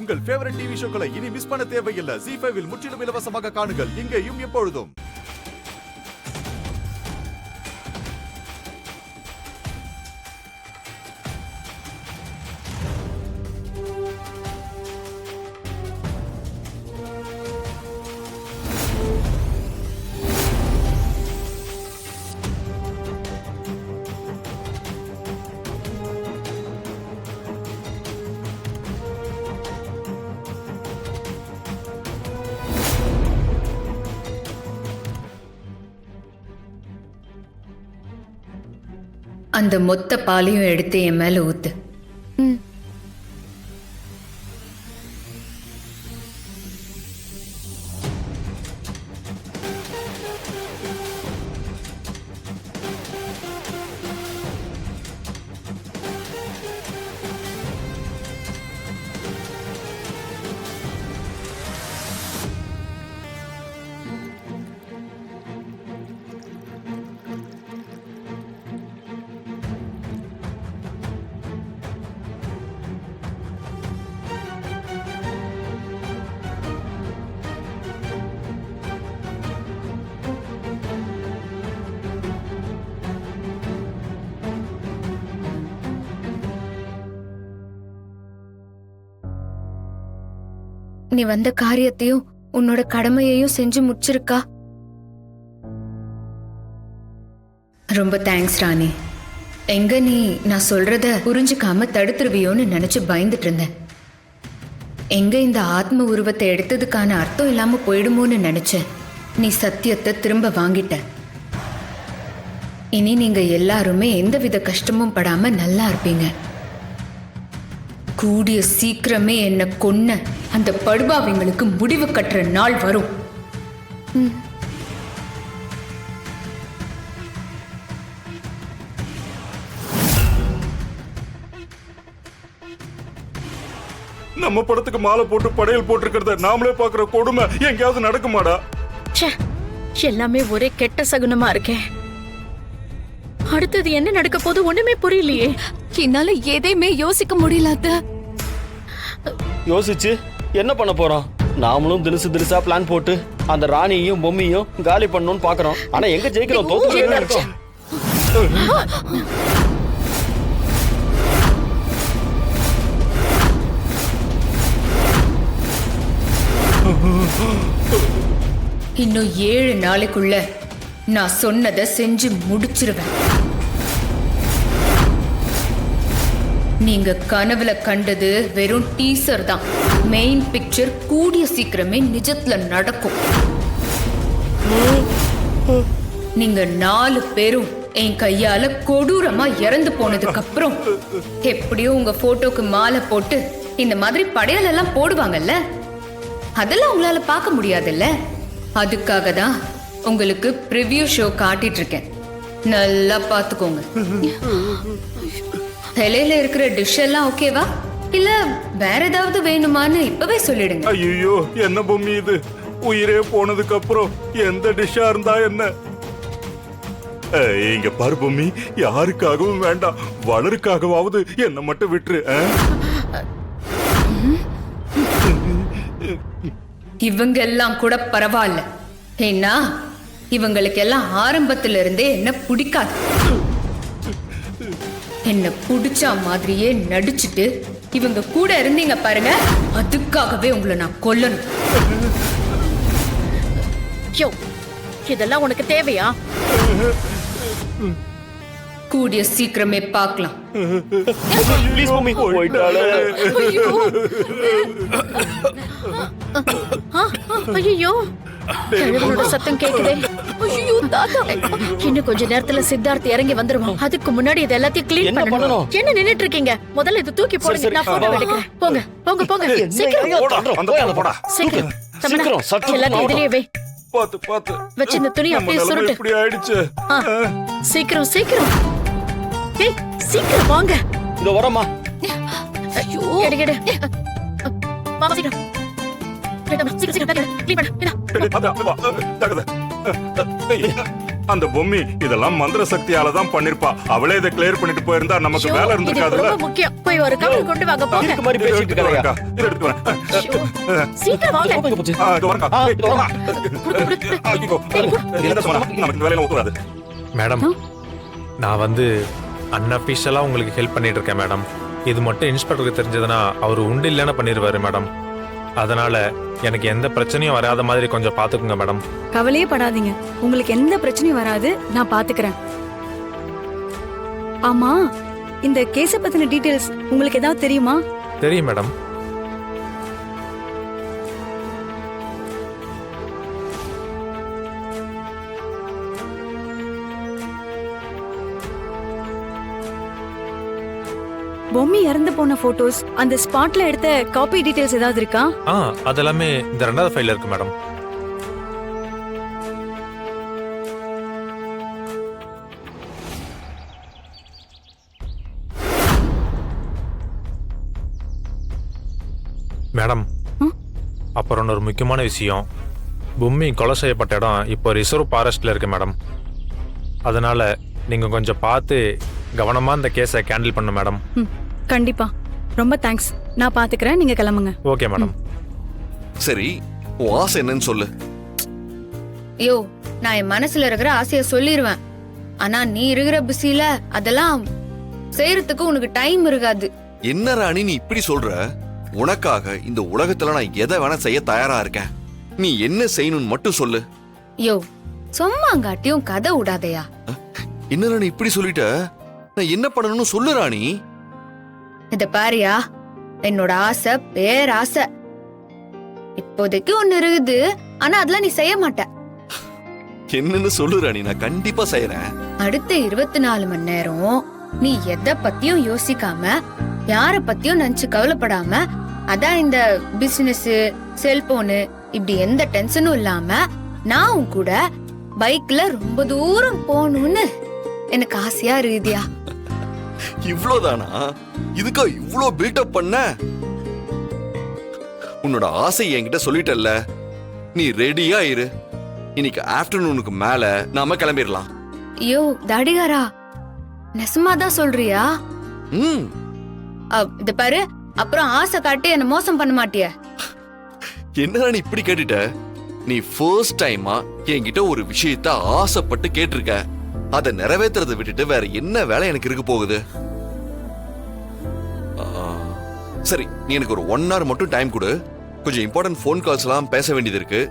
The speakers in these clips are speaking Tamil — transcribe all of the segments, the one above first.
உங்கள் ஃபேவரட் டிவி ஷோக்களை இனி மிஸ் பண்ண தேவையில்லை. ZEE5 இல் முற்றிலும் இலவசமாக காணுங்கள். இங்கேயும் எப்பொழுதும். அந்த மொத்த பாலையும் எடுத்து என் மேல ஊத்து. நீ வந்த காரியத்தையும் உன்னோட கடமையையும் செஞ்சு முடிச்சிருக்கா. ரொம்ப தேங்க்ஸ் ராணி. எங்க நீ நான் சொல்றத புரிஞ்சுக்காம தடுத்துருவியோன்னு நினைச்சு பயந்துட்டு இருந்தேன். எங்க இந்த ஆத்ம உருவத்தை எடுத்ததுக்கான அர்த்தம் இல்லாம போயிடுமோன்னு நினைச்சேன். நீ சத்தியத்தை திரும்ப வாங்கிட்ட. இனி நீங்க எல்லாருமே எந்தவித கஷ்டமும் படாம நல்லா இருப்பீங்க. கூடிய சீக்கிரமே என்ன கொன்ன அந்த படுபாவிங்களுக்கு முடிவு கட்டுற நாள் வரும். நம்ம படத்துக்கு மாலை போட்டு படையல் போட்டிருக்கிறத நாமளே பாக்குற கொடுமை எங்கேயாவது நடக்குமாடா? எல்லாமே ஒரே கெட்ட சகுனமா இருக்கே. அடுத்தது என்ன நடக்க போது ஒண்ணுமே புரியலையே. என்னால எதையுமே யோசிக்க முடியல. யோசிச்சு என்ன பண்ண போறோம்? நாமளும் தினசா பிளான் போட்டு அந்த ராணியையும் பொம்மையும் காலி பண்ணணும்னு பாக்குறோம். ஆனா எங்க ஜெயிக்கிறோம்? தோத்து இருக்கோம். இன்னும் 7 நாளைக்குள்ள நான் சொன்னதை செஞ்சு முடிச்சிருவேன். நீங்க கனவுல கண்டது வெறும் டீசர் தான். மெயின் பிக்சர் கூடிய சீக்கிரமே நிஜத்துல நடக்கும். நீங்க 4 பேரும் என் கையால கொடூரமா இறந்து போனதுக்கு அப்புறம் எப்படியோ உங்க போட்டோக்கு மாலை போட்டு இந்த மாதிரி படையல் எல்லாம் போடுவாங்கல்ல, அதெல்லாம் உங்களால பார்க்க முடியாதுல்ல. அதுக்காக தான் உங்களுக்கு ப்ரிவ்யூ ஷோ காட்டிட்டு இருக்கேன். நல்லா பாத்துக்கோங்க. இலையில இருக்கிற டிஷ் எல்லாம் ஓகேவா, இல்ல வேற ஏதாவது வேணுமான்னு இப்பவே சொல்லிடுங்க. ஐயோ, என்ன பொம்மி இது? உயிரே போனதுக்கு அப்புறம் எந்த டிஷ்ஷா இருந்தா என்ன? இங்க பாரு பொம்மி, யாருக்காகவும் வேண்டாம், வளருக்காகவாவது என்ன மட்டும் விட்டுரு. இவங்க எல்லாம் கூட பரவாயில்ல. ஏன்னா இவங்களுக்கு எல்லாம் ஆரம்பத்துல இருந்தே என்ன பிடிக்காது. என்ன பிடிச்ச மாதிரியே நடிச்சுட்டு இவங்க கூட இருந்தீங்க பாருங்க, அதுக்காகவே உங்களை நான் கொல்லணும். இதெல்லாம் உனக்கு தேவையா? கூடிய சீக்கிரமே பார்க்கலாம். ஐயோ, சத்தம் கேக்குதே. இன்னும் கொஞ்ச நேரத்துல சித்தார்த் இறங்கி வந்துருவோம். அதுக்கு முன்னாடி இது எல்லாத்தையும் கிளீன் பண்ணணும். என்ன நின்னுட்டு இருக்கீங்க? முதல்ல இது தூக்கி போடுங்க, நான் போட்டோ எடுக்கிறேன். போங்க போங்க போங்க, சீக்கிரம் சீக்கிரம் எல்லாத்தையும் இதுலயே வை. பாத்து பாத்து வச்சு இந்த துணி அப்படியே சுருட்டு. இப்படி ஆயிடுச்சு. சீக்கிரம் சீக்கிரம், ஏய் சீக்கிரம் வாங்க. இதோ வரமா. ஐயோ, எடு எடு. வாங்க சீக்கிரம். சீக்கிரம் சீக்கிரம் க்ளீன் பண்ணு. அந்த பொம்மி இதெல்லாம் மந்திர சக்தியால தான் பண்ணிருப்பா. அவளே இதை கிளியர் பண்ணிட்டு போயிருந்தா நமக்கு வேலை இது இருந்திருக்காதுல்ல. ரொம்ப முக்கியம். போய் ஒரு கவர் கொண்டு வாங்க போங்க. இதுக்கு மாதிரி பேசிட்டு எடுத்துட்டு இருக்காதயா. வரேன்க்கா. இதை எடுத்துட்டு வரேன். சீக்கிரம் வாங்க. எங்க போச்சு? இதோ வரேன்க்கா. இதோ வரேன். ஐயோ, என்ன சொன்னா? நமக்கு இந்த வேலையில ஒத்துறாது. மேடம் நான் வந்து அன்அஃபிஷியலாக உங்களுக்கு ஹெல்ப் பண்ணிட்டு இருக்கேன் மேடம். இது மட்டும் இன்ஸ்பெக்டருக்கு தெரிஞ்சதுன்னா அவர் உண்டு இல்லைன்னு பண்ணிடுவாரு மேடம். அதனால எனக்கு எந்த பிரச்சனையும் வராத மாதிரி கொஞ்சம் பார்த்துக்குங்க மேடம். கவலையே படாதீங்க, உங்களுக்கு எந்த பிரச்சனையும் வராது, நான் பாத்துக்கிறேன். ஆமா, இந்த கேஸ பத்தின டீடைல்ஸ் உங்களுக்கு ஏதாவது தெரியுமா? தெரியும் மேடம். பொம்மி இறந்து போன போட்டோஸ், அந்த ஸ்பாட்ல எடுத்த காப்பி டீடைல்ஸ் ஏதாவது இருக்கா? அதெல்லாமே இந்த 2வது ஃபைல்ல இருக்கு மேடம். மேடம் அப்புறம் ஒரு முக்கியமான விஷயம், பொம்மி கொலை செய்யப்பட்ட இடம் இப்போ ரிசர்வ் ஃபாரஸ்ட்ல இருக்கு மேடம். அதனால நீங்க கொஞ்சம் பார்த்து கவனமா இந்த கேஸை கேண்டில் பண்ணு மேடம். கண்டிப்பா, ரொம்ப தேங்க்ஸ். நான் பாத்துக்கிறேன், நீங்க கிளம்புங்க. Okay madam. சரி, உன் ஆசை என்னன்னு சொல்லு. யோ, நான் என் மனசுல இருக்கிற ஆசைய சொல்லிடுவேன். ஆனா நீ இருக்கிற பிஸில அதெல்லாம் செய்யறதுக்கு உனக்கு டைம் இருக்காது. என்ன ராணி நீ இப்படி சொல்ற? உனக்காக இந்த உலகத்துல நான் எதை வேணா செய்ய தயாரா இருக்கேன். நீ என்ன செய்யணும்னு மட்டும் சொல்லு. யோ, சும்மாங்காட்டியும் கதை விடாதயா. என்ன ராணி இப்படி சொல்லிட்ட? நான் என்ன பண்ணணும்னு சொல்லு ராணி. இத பாரியா, என்னோட ஆசை பேராசை. இப்போதைக்கு ஒண்ணு இருக்குது, ஆனா அதெல்லாம் நீ செய்ய மாட்ட. என்னன்னு சொல்லு ராணி, நான் கண்டிப்பா செய்யறேன். அடுத்த 24 மணி நேரம் நீ எதை பத்தியும் யோசிக்காம, யார பத்தியும் நினைச்சு கவலைப்படாம, அதான் இந்த பிசினஸ், செல்போனு இப்படி எந்த டென்ஷனும் இல்லாம நான் உன் கூட பைக்ல ரொம்ப தூரம் போகணும்னு எனக்கு ஆசையா இருக்குதியா. இவ்ளோதானா? இதுக்கா இவ்ளோ பில்டப் பண்ண? உன்னோட ஆசை என்கிட்ட சொல்லிட்டல்ல, நீ ரெடியா இரு. இன்னைக்கு ஆஃப்டர்நூனுக்கு மேல நாம கிளம்பிடலாம். ஐயோ தாடிகாரா, நெசமாதான் சொல்றியா? இது பாரு, அப்புறம் ஆசை காட்டி என்ன மோசம் பண்ண மாட்டிய? என்ன நீ இப்படி கேட்டுட்ட? நீ ஃபர்ஸ்ட் டைமா என்கிட்ட ஒரு விஷயத்த ஆசைப்பட்டு கேட்டிருக்க. அதை நிறைவேற்றுறதை விட்டுட்டு வேற என்ன வேலை எனக்கு இருக்க போகுது? சரி, நீ எனக்கு ஒரு 1 hour மட்டும் டைம் கொடு. கொஞ்சம் இம்பார்ட்டன்ட் ஃபோன் கால்ஸ் எல்லாம் பேச வேண்டியது இருக்கு.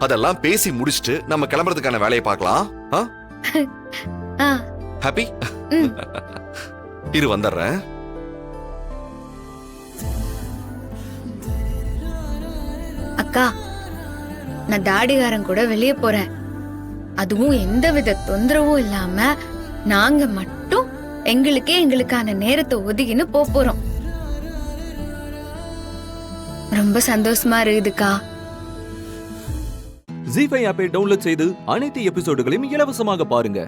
அதெல்லாம் பேசி முடிச்சிட்டு நம்ம கிளம்புறதுக்கான வேலையை பார்க்கலாம். ஹாப்பி? இரு வந்துடுறேன். அக்கா, நான் தாடிகாரன் கூட வெளியே போறேன். அதுவும் எந்தவித தொந்தரவும் இல்லாம நாங்க மட்டும் எங்களுக்கான நேரத்தை ஒதுக்கின்னு போறோம். ரொம்ப சந்தோஷமா இருக்குதுக்கா. ஜீ5 ஆப்பை டவுன்லோட் செய்து அனைத்து எபிசோடுகளையும் இலவசமாக பாருங்க.